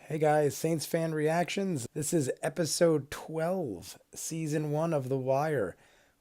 Hey guys, Saints fan reactions. This is episode 12, season 1 of The Wire.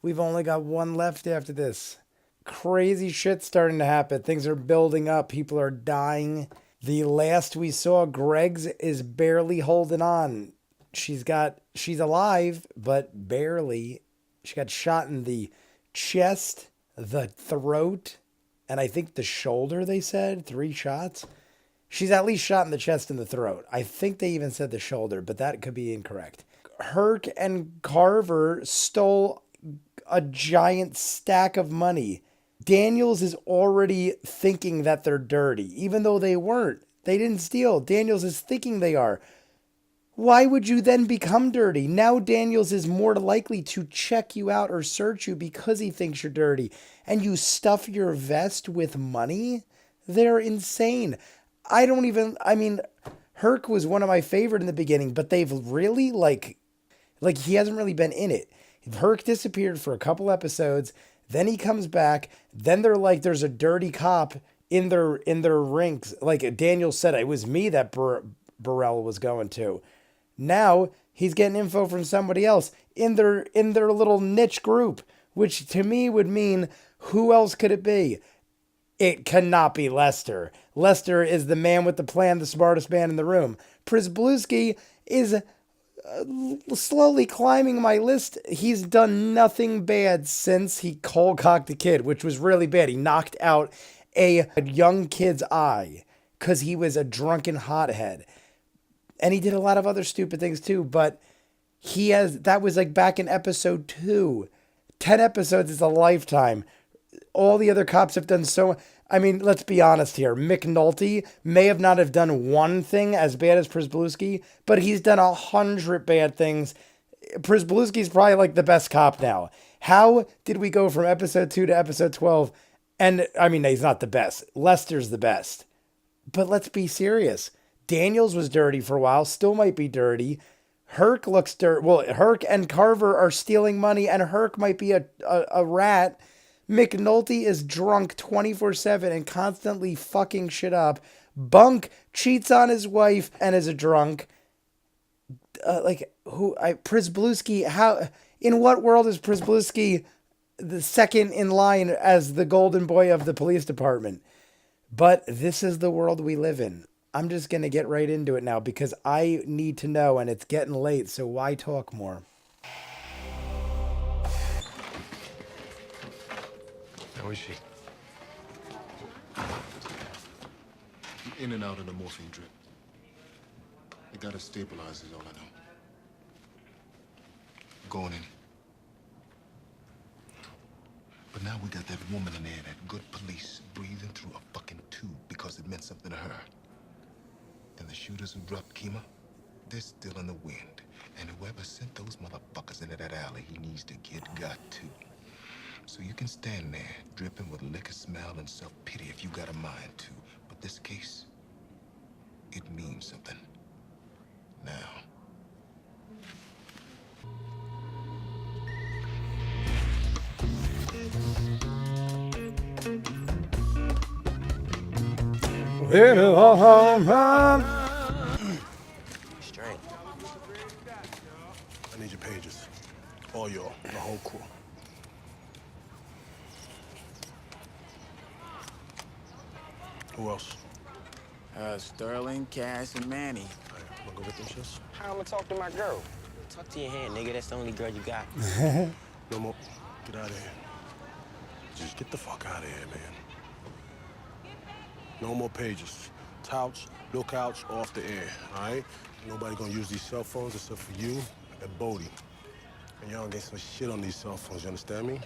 We've only got one left after this. Crazy shit starting to happen. Things are building up. People are dying. The last we saw, Greg's is barely holding on. She's alive, but barely. She got shot in the chest, the throat, and I think the shoulder, they said. 3 shots. She's at least shot in the chest and the throat. I think they even said the shoulder, but that could be incorrect. Herc and Carver stole a giant stack of money. Daniels is already thinking that they're dirty, even though they weren't. They didn't steal. Daniels is thinking they are. Why would you then become dirty? Now Daniels is more likely to check you out or search you because he thinks you're dirty. And you stuff your vest with money? They're insane. I mean, Herc was one of my favorite in the beginning, but they've really like he hasn't really been in it. Herc disappeared for a couple episodes, then he comes back, then they're like there's a dirty cop in their ranks. Like Daniel said, it was me that Burrell was going to. Now he's getting info from somebody else in their little niche group, which to me would mean who else could it be? It cannot be Lester. Lester is the man with the plan, the smartest man in the room. Przybylski is slowly climbing my list. He's done nothing bad since he cold cocked a kid, which was really bad. He knocked out a young kid's eye because he was a drunken hothead. And he did a lot of other stupid things too, but that was like back in episode 2. 10 episodes is a lifetime. All the other cops have done so. I mean, let's be honest here. McNulty may have not have done one thing as bad as Przybylski, but he's done 100 bad things. Przybylski's probably like the best cop now. How did we go from episode 2 to episode 12? And I mean, he's not the best. Lester's the best. But let's be serious. Daniels was dirty for a while, still might be dirty. Herc looks dirty. Well, Herc and Carver are stealing money, and Herc might be a rat. McNulty is drunk 24/7 and constantly fucking shit up. Bunk cheats on his wife and is a drunk. Przybylski, how, in what world is Przybylski the second in line as the golden boy of the police department? But this is the world we live in. I'm just going to get right into it now because I need to know and it's getting late, so why talk more? How is she? In and out of the morphine drip. They got her stabilized is all I know. Going in. But now we got that woman in there, that good police, breathing through a fucking tube because it meant something to her. Then the shooters who dropped Kima, they're still in the wind. And whoever sent those motherfuckers into that alley, he needs to get got too. So you can stand there, dripping with liquor smell and self-pity if you got a mind to. But this case, it means something. Now. Straight. I need your pages. All y'all, the whole crew. Who else? Sterling, Cass, and Manny. All right, wanna go get them shits? How I'm gonna talk to my girl? Talk to your hand, nigga. That's the only girl you got. No more. Get out of here. Just get the fuck out of here, man. No more pages. Touts, lookouts, off the air, all right? Nobody gonna use these cell phones except for you and Bodie. And y'all get some shit on these cell phones, you understand me?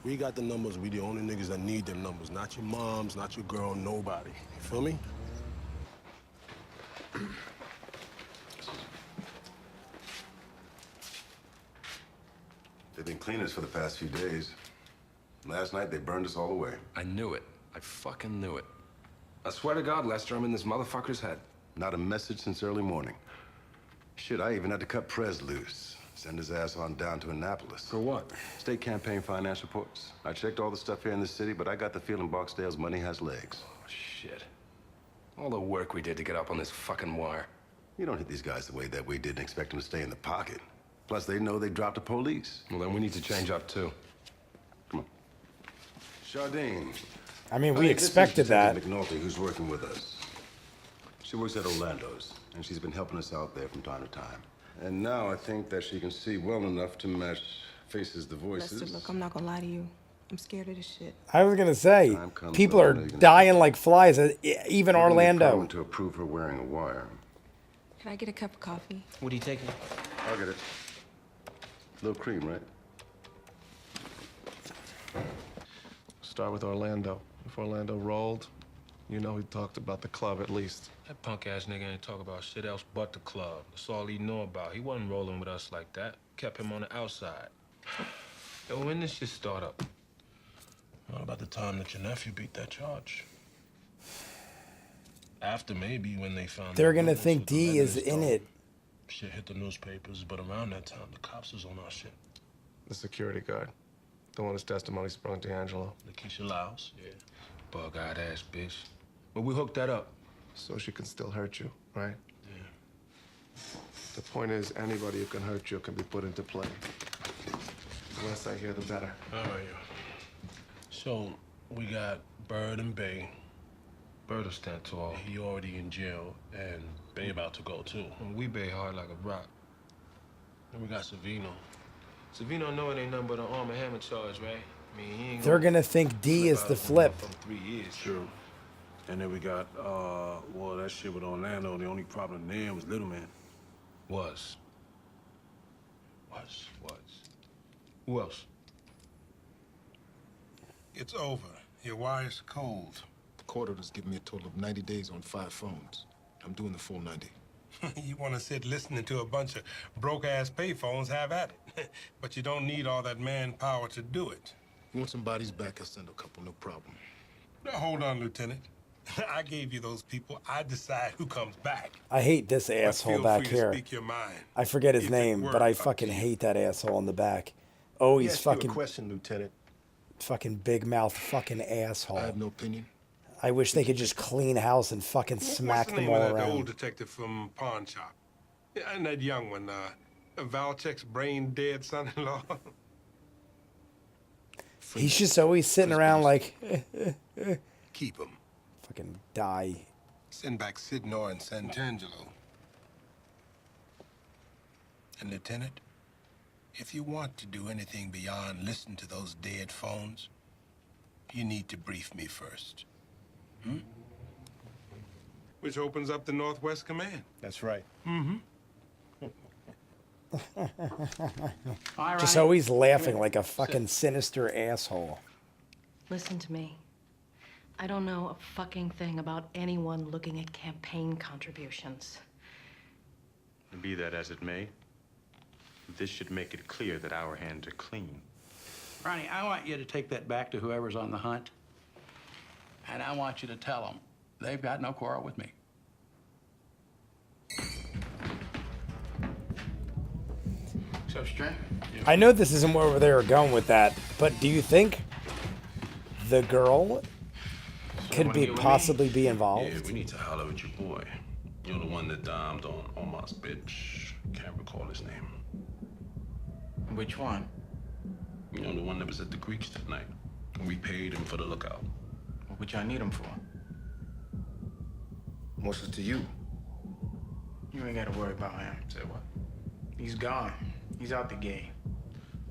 We got the numbers, we the only niggas that need them numbers. Not your moms, not your girl, nobody. You feel me? They've been cleaning us for the past few days. Last night, they burned us all away. I knew it. I fucking knew it. I swear to God, Lester, I'm in this motherfucker's head. Not a message since early morning. Shit, I even had to cut Prez loose. Send his ass on down to Annapolis. For what? State campaign finance reports. I checked all the stuff here in the city, but I got the feeling Barksdale's money has legs. Oh, shit. All the work we did to get up on this fucking wire. You don't hit these guys the way that we didn't expect them to stay in the pocket. Plus, they know they dropped the police. Well, then we need to change up too. Come on. Chardine. I mean, Hey, we this is expected that. Detective McNulty, who's working with us. She works at Orlando's, and she's been helping us out there from time to time. And now I think that she can see well enough to match faces to voices. Lester, look, I'm not gonna lie to you. I'm scared of this shit. I was gonna say, Time comes people up, are I know you're gonna- dying like flies. Even We're gonna get Orlando. Carmen to approve her wearing a wire. Can I get a cup of coffee? What are you taking? I'll get it. Little cream, right? Start with Orlando. If Orlando rolled, you know he talked about the club at least. That punk ass nigga ain't talk about shit else but the club. That's all he know about. He wasn't rolling with us like that. Kept him on the outside. Yo, when this shit start up? What about the time that your nephew beat that charge? After maybe when they found They're out gonna Lucas think with the D is letters, in though. it. Shit hit the newspapers, but around that time, the cops was on our shit. The security guard. The one whose testimony sprung D'Angelo. Lakeisha Lyles, yeah. Bug-eyed ass bitch. But we hooked that up. So she can still hurt you, right? Yeah. The point is, anybody who can hurt you can be put into play. The less I hear, the better. All right, yeah. So, we got Bird and Bay. Bird will stand tall. He already in jail, and Bay about to go, too. And we bay hard like a rock. And we got Savino. Savino know it ain't nothing but an arm and hammer charge, right? I mean, he ain't They're gonna think D is out the of flip. from 3 years. True. And then we got, well, that shit with Orlando, the only problem there was Little Man. Was. Who else? It's over. Your wire's cold. The court order's giving me a total of 90 days on 5 phones. I'm doing the full 90. You want to sit listening to a bunch of broke-ass payphones, have at it. But you don't need all that manpower to do it. You want some bodies back? I'll send a couple, no problem. Now, hold on, Lieutenant. I gave you those people. I decide who comes back. I hate this But asshole feel back free to here. speak your mind. I forget his if it name, were but I up to fucking you. hate that asshole in the back. Oh, he's fucking question, Lieutenant. fucking big mouth fucking I asshole. have no opinion. I wish they could just clean house and fucking smack What's the them name all of that old around. detective from Pawn Shop? Yeah, and that young one, Valchek's brain-dead son-in-law. He's just always sitting around like, Keep him. fucking die. Send back Sidnor and Santangelo. And Lieutenant, if you want to do anything beyond listen to those dead phones, you need to brief me first. Which opens up the Northwest Command. That's right. Just always laughing like a fucking sinister asshole. Listen to me. I don't know a fucking thing about anyone looking at campaign contributions. Be that as it may, this should make it clear that our hands are clean. Ronnie, I want you to take that back to whoever's on the hunt. And I want you to tell them they've got no quarrel with me. So, Strand? I know this isn't where they were going with that, but do you think the girl could be possibly be involved? Yeah, we need to holler at your boy. You know, the one that dimed on Omar's bitch. Can't recall his name. Which one? You know, the one that was at the Greeks that night. We paid him for the lookout. Which I need him for. What's it to you? You ain't gotta worry about him. Say what? He's gone. He's out the game.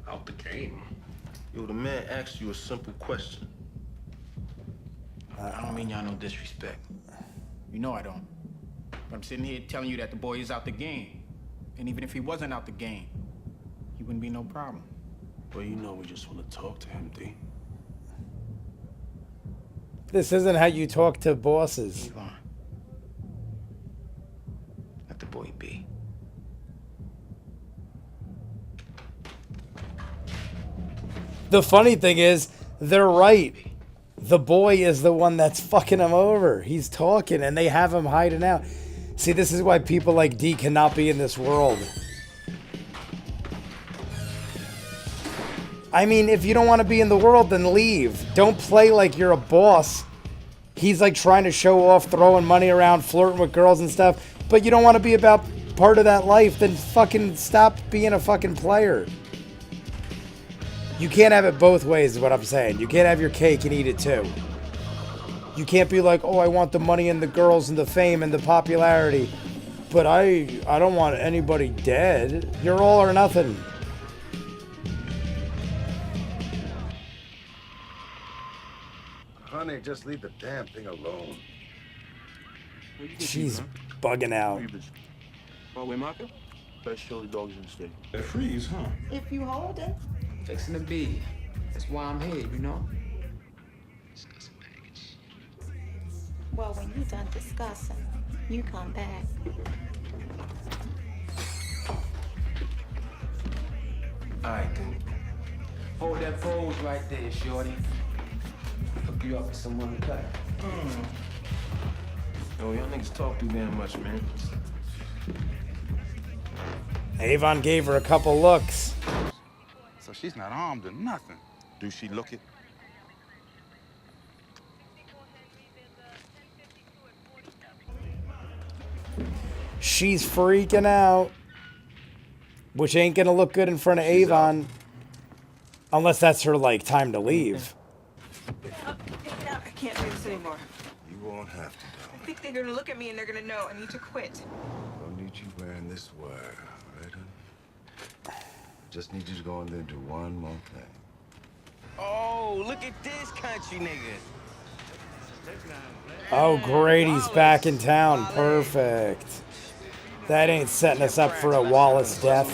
Out the game. Yo, the man asked you a simple question. I don't mean y'all no disrespect. You know I don't. But I'm sitting here telling you that the boy is out the game. And even if he wasn't out the game, he wouldn't be no problem. Well, you know we just want to talk to him, D. This isn't how you talk to bosses. Yvonne. Let the boy be. The funny thing is, they're right. The boy is the one that's fucking him over. He's talking and they have him hiding out. See, this is why people like D cannot be in this world. I mean, if you don't want to be in the world, then leave. Don't play like you're a boss. He's like trying to show off, throwing money around, flirting with girls and stuff. but you don't want to be about part of that life, then fucking stop being a fucking player. You can't have it both ways is what I'm saying. You can't have your cake and eat it too. You can't be like, oh, I want the money and the girls and the fame and the popularity, but I don't want anybody dead. You're all or nothing. Honey, just leave the damn thing alone. She's bugging out. Broadway market? Best show the dogs in the state. They freeze, huh? If you hold it. Fixing to be. That's why I'm here, you know? Well, when you done discussing, you come back. All right, then. Hold that pose right there, shorty. Hook you up with someone to cut. Yo, y'all niggas talk too damn much, man. Avon gave her a couple looks. So she's not armed or nothing. Do she look it? She's freaking out. Which ain't gonna look good in front of Avon. Unless that's her, like, time to leave. I can't do this anymore. You won't have to, I think they're gonna look at me and they're gonna know I need to quit. Don't need you wearing this wire, right, honey? Just need you to go in there and do one more thing. Oh, look at this country nigga. Oh, Grady's back in town. Perfect. That ain't setting us up for a Wallace death.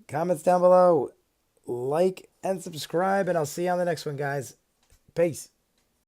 Comments down below. Like and subscribe, and I'll see you on the next one, guys. Peace.